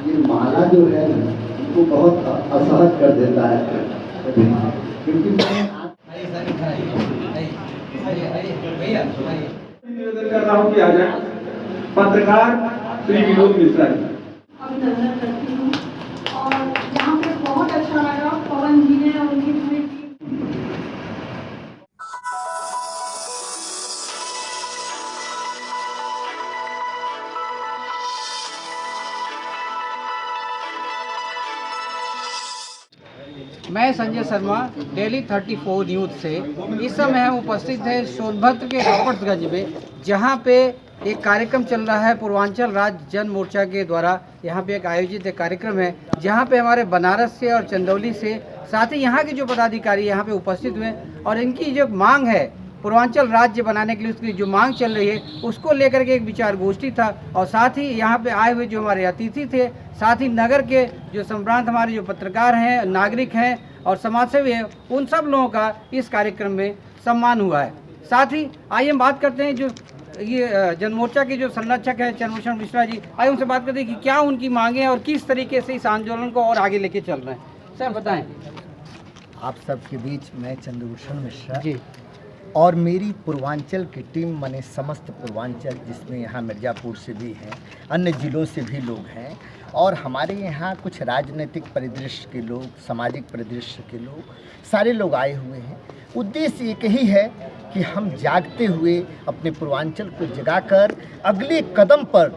ये माला जो है उनको बहुत असहज कर देता है, क्योंकि निवेदन कर रहा हूँ कि आ जाए पत्रकार श्री विनोद मिश्रा जी। अभिनंदन करती हूँ और यहाँ पे बहुत अच्छा लगा पवन जी ने और उनकी पूरी टीम। मैं संजय शर्मा डेली 34 न्यूज़ से। इस समय हम उपस्थित हैं सोनभद्र के राबर्ट्सगंज में, जहां पे एक कार्यक्रम चल रहा है पूर्वांचल राज्य जन मोर्चा के द्वारा। यहां पे एक आयोजित एक कार्यक्रम है जहां पे हमारे बनारस से और चंदौली से, साथ ही यहां के जो पदाधिकारी यहां पे उपस्थित हुए और इनकी जो मांग है पूर्वांचल राज्य बनाने के लिए, उसकी जो मांग चल रही है उसको लेकर के एक विचार गोष्ठी था। और साथ ही यहाँ पे आए हुए जो हमारे अतिथि थे, साथ ही नगर के जो संभ्रांत हमारे जो पत्रकार हैं, नागरिक हैं और समाजसेवी हैं, उन सब लोगों का इस कार्यक्रम में सम्मान हुआ है। साथ ही आइए हम बात करते हैं जो ये जनमोर्चा के जो संरक्षक हैं चंद्रभूषण मिश्रा जी, आइए उनसे बात करते हैं कि क्या उनकी मांगे हैं और किस तरीके से इस आंदोलन को और आगे लेके चल रहे हैं। सर बताएं। आप सबके बीच मैं चंद्रभूषण मिश्रा जी और मेरी पूर्वांचल की टीम, माने समस्त पूर्वांचल, जिसमें यहाँ मिर्ज़ापुर से भी हैं, अन्य ज़िलों से भी लोग हैं और हमारे यहाँ कुछ राजनीतिक परिदृश्य के लोग, सामाजिक परिदृश्य के लोग, सारे लोग आए हुए हैं। उद्देश्य एक ही है कि हम जागते हुए अपने पूर्वांचल को जगाकर अगले कदम पर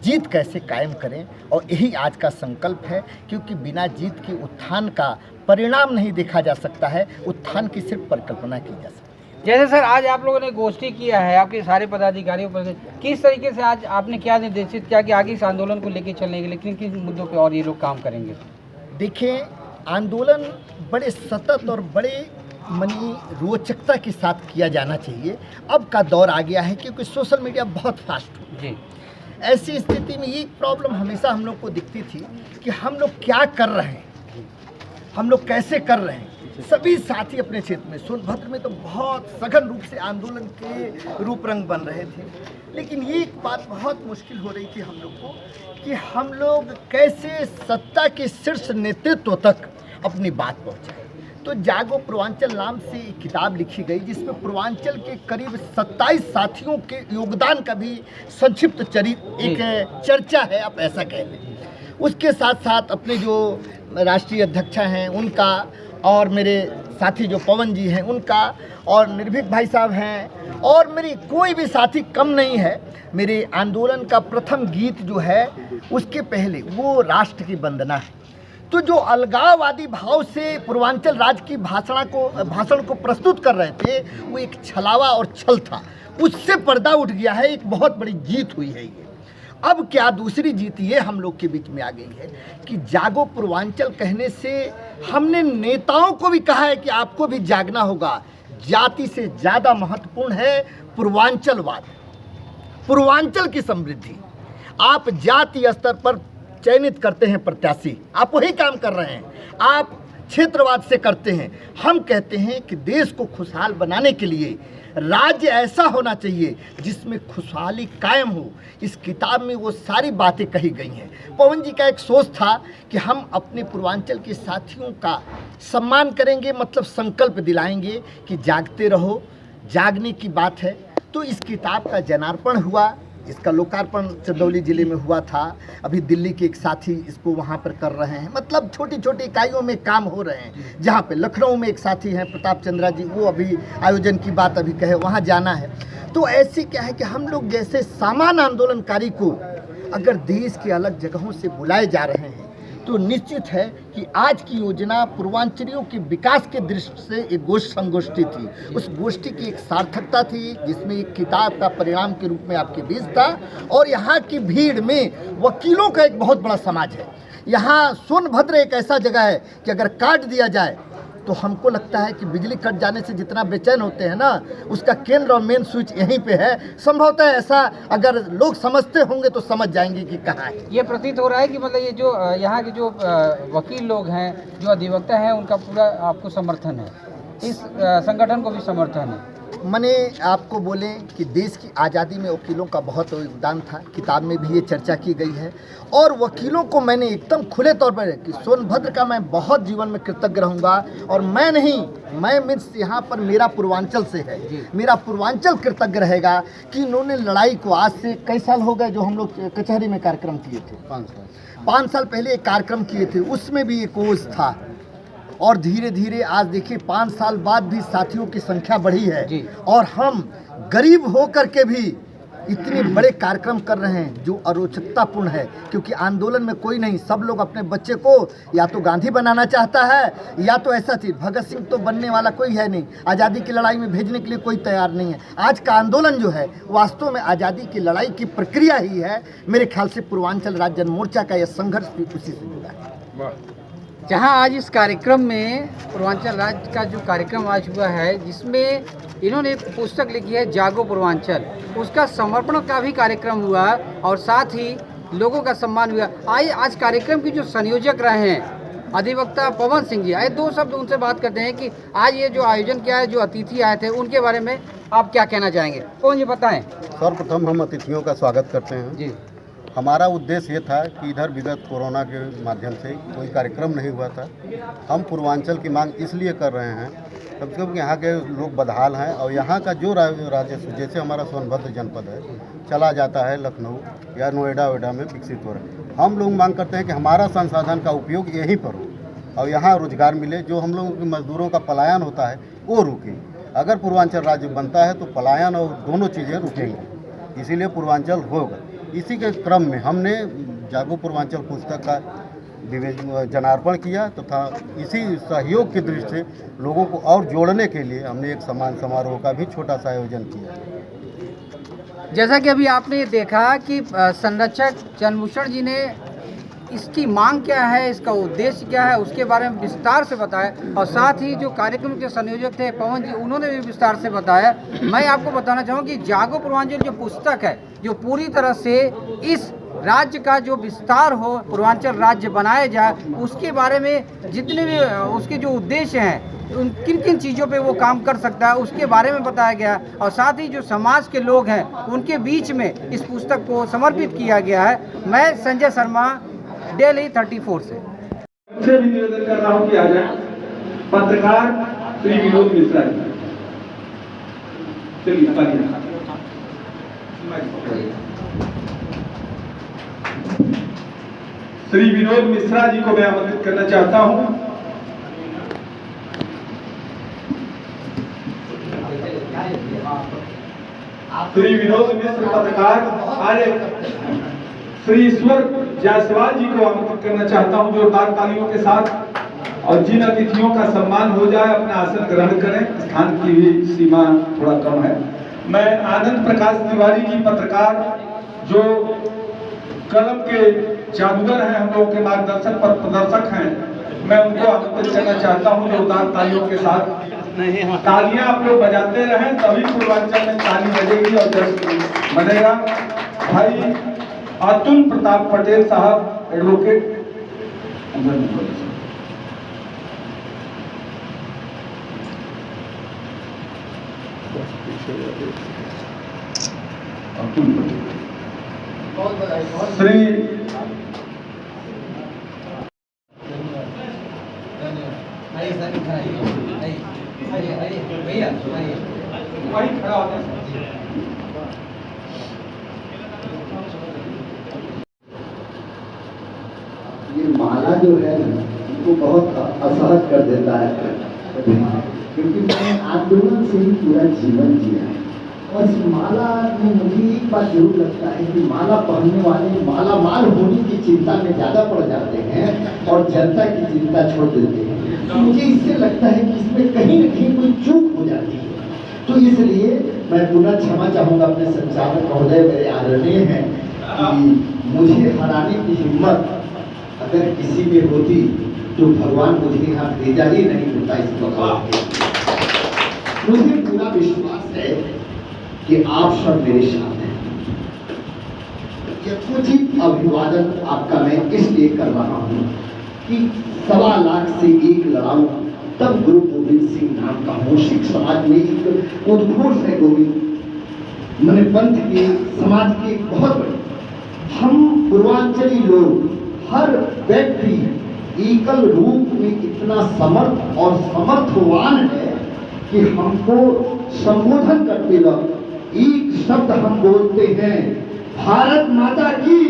जीत कैसे कायम करें, और यही आज का संकल्प है, क्योंकि बिना जीत के उत्थान का परिणाम नहीं देखा जा सकता है, उत्थान की सिर्फ परिकल्पना की जा सकती है। जैसे सर आज आप लोगों ने गोष्ठी किया है, आपके सारे पदाधिकारियों पर किस तरीके से आज आपने क्या निर्देशित किया कि आगे इस आंदोलन को लेकर चलने के लिए किन किन मुद्दों पे और ये लोग काम करेंगे? देखिए, आंदोलन बड़े सतत और बड़े मनी रोचकता के साथ किया जाना चाहिए। अब का दौर आ गया है क्योंकि सोशल मीडिया बहुत फास्ट हो जी। ऐसी स्थिति में ये प्रॉब्लम हमेशा हम लोग को दिखती थी कि हम लोग क्या कर रहे हैं, हम लोग कैसे कर रहे हैं। सभी साथी अपने क्षेत्र में, सोनभद्र में तो बहुत सघन रूप से आंदोलन के रूप रंग बन रहे थे, लेकिन ये एक बात बहुत मुश्किल हो रही थी हम लोग को कि हम लोग कैसे सत्ता के शीर्ष नेतृत्व तक अपनी बात पहुंचाएं। तो जागो पूर्वांचल नाम से एक किताब लिखी गई जिसमें पूर्वांचल के करीब 27 साथियों के योगदान का भी संक्षिप्त एक चर्चा है, आप ऐसा कह लें। उसके साथ साथ अपने जो राष्ट्रीय अध्यक्ष हैं उनका, और मेरे साथी जो पवन जी हैं उनका, और निर्भीक भाई साहब हैं, और मेरी कोई भी साथी कम नहीं है। मेरे आंदोलन का प्रथम गीत जो है उसके पहले वो राष्ट्र की वंदना है। तो जो अलगाववादी भाव से पूर्वांचल राज्य की भाषण को प्रस्तुत कर रहे थे, वो एक छलावा और छल था, उससे पर्दा उठ गया है। एक बहुत बड़ी जीत हुई है ये। अब क्या दूसरी जीत ये हम लोग के बीच में आ गई है कि जागो पूर्वांचल कहने से हमने नेताओं को भी कहा है कि आपको भी जागना होगा। जाति से ज़्यादा महत्वपूर्ण है पूर्वांचलवाद, पूर्वांचल की समृद्धि। आप जाति स्तर पर चयनित करते हैं प्रत्याशी, आप वही काम कर रहे हैं, आप क्षेत्रवाद से करते हैं। हम कहते हैं कि देश को खुशहाल बनाने के लिए राज्य ऐसा होना चाहिए जिसमें खुशहाली कायम हो। इस किताब में वो सारी बातें कही गई हैं। पवन जी का एक सोच था कि हम अपने पूर्वांचल के साथियों का सम्मान करेंगे, मतलब संकल्प दिलाएंगे कि जागते रहो, जागने की बात है। तो इस किताब का जनार्पण हुआ, इसका लोकार्पण चंदौली जिले में हुआ था। अभी दिल्ली के एक साथी इसको वहाँ पर कर रहे हैं, मतलब छोटी छोटी इकाइयों में काम हो रहे हैं। जहाँ पे लखनऊ में एक साथी हैं प्रताप चंद्रा जी, वो अभी आयोजन की बात अभी कहे, वहाँ जाना है। तो ऐसे क्या है कि हम लोग जैसे सामान्य आंदोलनकारी को अगर देश के अलग जगहों से बुलाए जा रहे हैं, तो निश्चित है कि आज की योजना पूर्वांचलियों के विकास के दृष्टि से एक संगोष्ठी थी। उस गोष्ठी की एक सार्थकता थी जिसमें एक किताब का परिणाम के रूप में आपके बीच था। और यहाँ की भीड़ में वकीलों का एक बहुत बड़ा समाज है। यहाँ सोनभद्र एक ऐसा जगह है कि अगर काट दिया जाए तो हमको लगता है कि बिजली कट जाने से जितना बेचैन होते हैं ना, उसका केंद्र और मेन स्विच यहीं पे है। संभवतः ऐसा अगर लोग समझते होंगे तो समझ जाएंगे कि कहाँ है। ये प्रतीत हो रहा है कि मतलब ये जो यहाँ के जो वकील लोग हैं, जो अधिवक्ता हैं, उनका पूरा आपको समर्थन है, इस संगठन को भी समर्थन है। मैंने आपको बोले कि देश की आज़ादी में वकीलों का बहुत योगदान था, किताब में भी ये चर्चा की गई है। और वकीलों को मैंने एकदम खुले तौर पर कि सोनभद्र का मैं बहुत जीवन में कृतज्ञ रहूँगा। और मैं नहीं, मैं मीन्स यहाँ पर मेरा पूर्वांचल से है, मेरा पूर्वांचल कृतज्ञ रहेगा कि इन्होंने लड़ाई को, आज से कई साल हो गए जो हम लोग कचहरी में कार्यक्रम किए थे, 5 साल पहले एक कार्यक्रम किए थे, उसमें भी एक ओज था। और धीरे धीरे आज देखिए 5 साल बाद भी साथियों की संख्या बढ़ी है और हम गरीब होकर के भी इतने बड़े कार्यक्रम कर रहे हैं जो अरोचकतापूर्ण है। क्योंकि आंदोलन में कोई नहीं, सब लोग अपने बच्चे को या तो गांधी बनाना चाहता है या तो ऐसा चीज़, भगत सिंह तो बनने वाला कोई है नहीं, आज़ादी की लड़ाई में भेजने के लिए कोई तैयार नहीं है। आज का आंदोलन जो है वास्तव में आज़ादी की लड़ाई की प्रक्रिया ही है। मेरे ख्याल से पूर्वांचल राज्य जनमोर्चा का यह संघर्ष भी उसी से जुड़ा है। जहां आज इस कार्यक्रम में पूर्वांचल राज्य का जो कार्यक्रम आज हुआ है, जिसमें इन्होंने एक पुस्तक लिखी है जागो पूर्वांचल, उसका समर्पण का भी कार्यक्रम हुआ और साथ ही लोगों का सम्मान हुआ। आज कार्यक्रम की जो संयोजक रहे हैं अधिवक्ता पवन सिंह जी, आए 2 शब्द उनसे बात करते हैं कि आज ये जो आयोजन किया है, जो अतिथि आए थे, उनके बारे में आप क्या कहना चाहेंगे? कौन जी बताएं। सर्वप्रथम हम अतिथियों का स्वागत करते हैं जी। हमारा उद्देश्य ये था कि इधर विगत कोरोना के माध्यम से कोई कार्यक्रम नहीं हुआ था। हम पूर्वांचल की मांग इसलिए कर रहे हैं कम से कम यहाँ के लोग बदहाल हैं और यहाँ का जो राजस्व, जैसे हमारा सोनभद्र जनपद है, चला जाता है लखनऊ या नोएडा में विकसित हो रहा है। हम लोग मांग करते हैं कि हमारा संसाधन का उपयोग यहीं पर हो और यहाँ रोजगार मिले। जो हम लोगों के मजदूरों का पलायन होता है वो रुके। अगर पूर्वांचल राज्य बनता है तो पलायन और दोनों चीज़ें रुकेंगी, इसीलिए पूर्वांचल होगा। इसी के क्रम में हमने जागो पूर्वांचल पुस्तक का जनार्पण किया तथा इसी सहयोग की दृष्टि से लोगों को और जोड़ने के लिए हमने एक सम्मान समारोह का भी छोटा सा आयोजन किया। जैसा कि अभी आपने देखा कि संरक्षक चंद्रभूषण जी ने इसकी मांग क्या है, इसका उद्देश्य क्या है, उसके बारे में विस्तार से बताया और साथ ही जो कार्यक्रम के संयोजक थे पवन जी, उन्होंने भी विस्तार से बताया। मैं आपको बताना चाहूँगा कि जागो पूर्वांचल जो पुस्तक है, जो पूरी तरह से इस राज्य का जो विस्तार हो, पूर्वांचल राज्य बनाया जाए, उसके बारे में जितने भी उसके जो उद्देश्य हैं, उन किन किन चीज़ों पे वो काम कर सकता है, उसके बारे में बताया गया और साथ ही जो समाज के लोग हैं उनके बीच में इस पुस्तक को समर्पित किया गया है। मैं संजय शर्मा, डेली 34 से भी निवेदन कर रहा हूं कि आ जाए पत्रकार श्री विनोद मिश्रा जी। चलिए श्री विनोद मिश्रा जी को मैं आमंत्रित करना चाहता हूं। श्री विनोद मिश्र पत्रकार आज श्री ईश्वर जायसवाल जी को आमंत्रित करना चाहता हूं जोरदार तालियों के साथ। और जिन अतिथियों का सम्मान हो जाए अपना आसन ग्रहण करें, स्थान की भी सीमा थोड़ा कम है। मैं आनंद प्रकाश तिवारी जी पत्रकार, जो कलम के जादूगर हैं, हम लोगों के मार्गदर्शन पर प्रदर्शक हैं, मैं उनको आमंत्रित करना चाहता हूं जोरदार तालियों के साथ। तालियां आप लोग बजाते रहें, तभी पूर्वांचल में ताली बजेगी और जश्न बनेगा। भाई अतुल प्रताप पटेल साहब, एडवोकेट। श्री वही खड़ा होता है। ये माला जो है वो बहुत असहज कर देता है, क्योंकि मैंने आंदोलन से ही पूरा जीवन जिया है। और इस माला में मुझे एक बात जरूर लगता है कि माला पहनने वाले माला माल होने की चिंता में ज़्यादा पड़ जाते हैं और जनता की चिंता छोड़ देते हैं। तो मुझे इससे लगता है कि इसमें कहीं न कहीं कोई चूक हो जाती है। तो इसलिए मैं पुनः क्षमा चाहूँगा अपने संचालक महोदय, मेरे आदरणीय हैं, कि मुझे हराने की हिम्मत अगर किसी में होती तो भगवान मुझे यहाँ भेजा ही नहीं होता। इस वक्त मुझे पूरा विश्वास है कि आप सब मेरे साथ हैं। यथोचित अभिवादन आपका मैं इसलिए कर रहा हूँ कि 1.25 लाख से एक लड़ाऊं तब गुरु गोविंद सिंह नाम का मूषिक समाज में एक उद्घोष है। गोविंद मैंने पंथ के समाज के बहुत बड़े, हम पूर्वांचली लोग हर व्यक्ति एकल रूप में इतना समर्थ और समर्थवान है कि हमको संबोधन करते वक्त एक शब्द हम बोलते हैं, भारत माता की।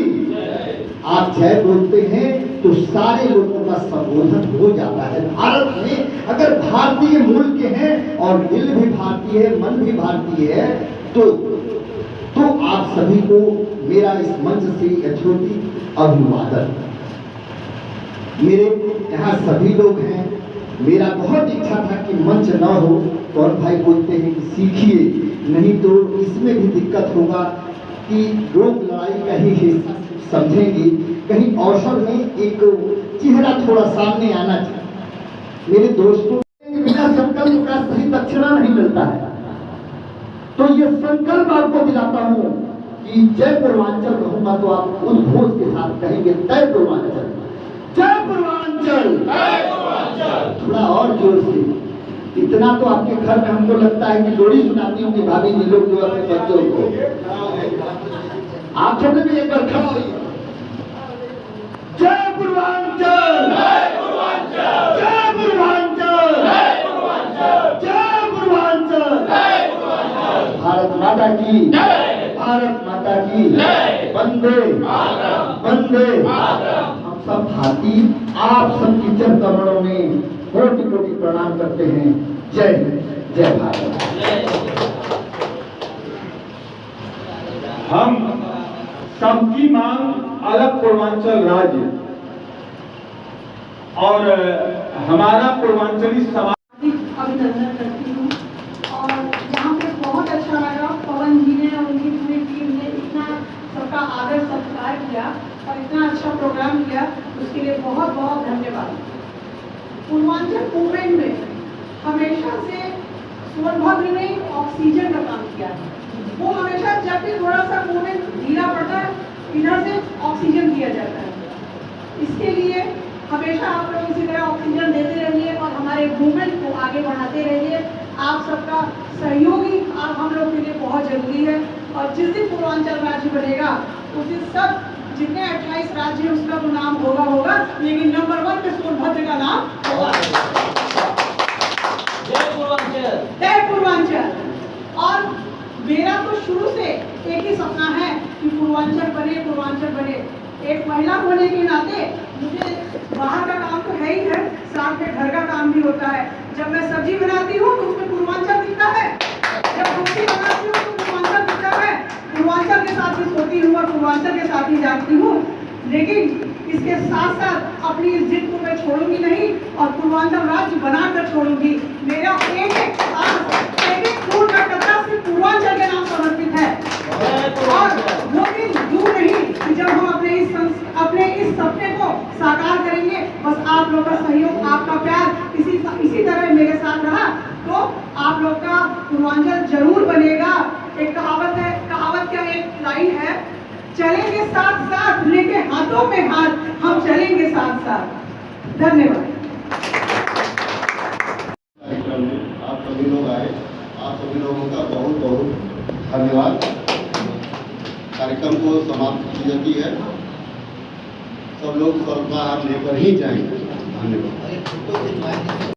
आप जय बोलते हैं तो सारे लोगों का संबोधन हो जाता है। भारत में अगर भारतीय मूल के हैं और दिल भी भारतीय है, मन भी भारतीय है, तो आप सभी को मेरा इस मंच से यथोचित अभिवादन। मेरे यहाँ सभी लोग हैं, मेरा बहुत इच्छा था कि मंच न हो, तो और भाई बोलते हैं कि सीखिए, नहीं तो इसमें भी दिक्कत होगा कि लोग लड़ाई का ही हिस्सा समझेंगे। कहीं अवसर में एक चेहरा थोड़ा सामने आना चाहिए। मेरे दोस्तों, बिना संकल्प का सही दक्षिणा नहीं मिलता है, तो ये संकल्प आपको दिलाता हूँ कि जय पूर्वांचल कहूंगा तो आप उद्घोष के साथ कहेंगे जय पूर्वांचल, जय पूर्वांचल, जय पूर्वांचल। थोड़ा और जोर से। इतना तो आपके घर में हमको लगता है कि लोरी सुनाती होंगी भाभी जी लोग जो अपने बच्चों को। आप सबने भी एक बार खड़ा होइए, जय पूर्वांचल, जय पूर्वांचल, जय पूर्वांचल, जय पूर्वांचल, जय पूर्वांचल, जय पूर्वांचल। भारत माता की जय, भारत माता की जय, वंदे मातरम, वंदे मातरम। हम सब भारतीय, आप सबकी चरण कमलों में कोटि कोटि प्रणाम करते हैं। जय हिंद, जय भारत। हम सबकी मांग अलग पूर्वांचल राज्य और हमारा पूर्वांचली समाज अभिनंदन करती हूँ। और यहाँ पे बहुत अच्छा लगा, पवन जी ने और उनकी पूरी टीम ने इतना सबका आदर सत्कार किया और इतना अच्छा प्रोग्राम किया, उसके लिए बहुत बहुत धन्यवाद। पूर्वांचल मूवमेंट में हमेशा से सोनभद्र ने ऑक्सीजन का काम किया है। वो हमेशा जब भी थोड़ा सा मूवमेंट ढीला पड़ता है, इधर से ऑक्सीजन दिया जाता है। इसके लिए हमेशा आप लोग इसी तरह ऑक्सीजन देते रहिए और हमारे मूवमेंट को आगे बढ़ाते रहिए। आप सबका सहयोगी आप हम लोग के लिए बहुत जरूरी है। और जिस दिन पूर्वांचल राज्य बनेगा उस दिन सब जितने 28 राज्य हैं उसका तो नाम होगा, लेकिन नंबर 1 पे सोनभद्र का नाम होगा। जय पूर्वांचल, जय पूर्वांचल। और मेरा तो शुरू से एक ही सपना है कि पूर्वांचल बने, पूर्वांचल बने। एक महिला होने के नाते मुझे बाहर का काम तो है ही है, साथ में घर का काम भी होता है। जब मैं सब्जी बनाती हूँ तो उसमें पूर्वांचल दिखता है, जब रोटी बनाती हूँ तो पूर्वांचल दिखता है। पूर्वांचल के साथ ही सोती हूँ और पूर्वांचल के साथ ही जागती हूँ। लेकिन इसके साथ साथ अपनी इस जिद को मैं छोड़ूंगी नहीं और पूर्वांचल राज्य बनाकर छोड़ूंगी। मेरा एक एक फूल का कतरा सिर्फ पूर्वांचल के नाम समर्पित है। और वो दिन दूर नहीं कि जब हम अपने इस सपने को साकार करेंगे। बस आप लोग का सहयोग, आपका प्यार इसी तरह मेरे साथ रहा तो आप लोग का पूर्वांचल जरूर बनेगा। एक कहावत है, कहावत का एक लाइन है, चलेंगे साथ साथ लेके हाथों में हाथ, हम चलेंगे साथ साथ। धन्यवाद। कार्यक्रम में आप सभी लोग आए, आप सभी लोगों का बहुत बहुत धन्यवाद। कार्यक्रम को समाप्त की जाती है, सब लोग स्वल्पाहार लेकर ही जाएंगे। धन्यवाद।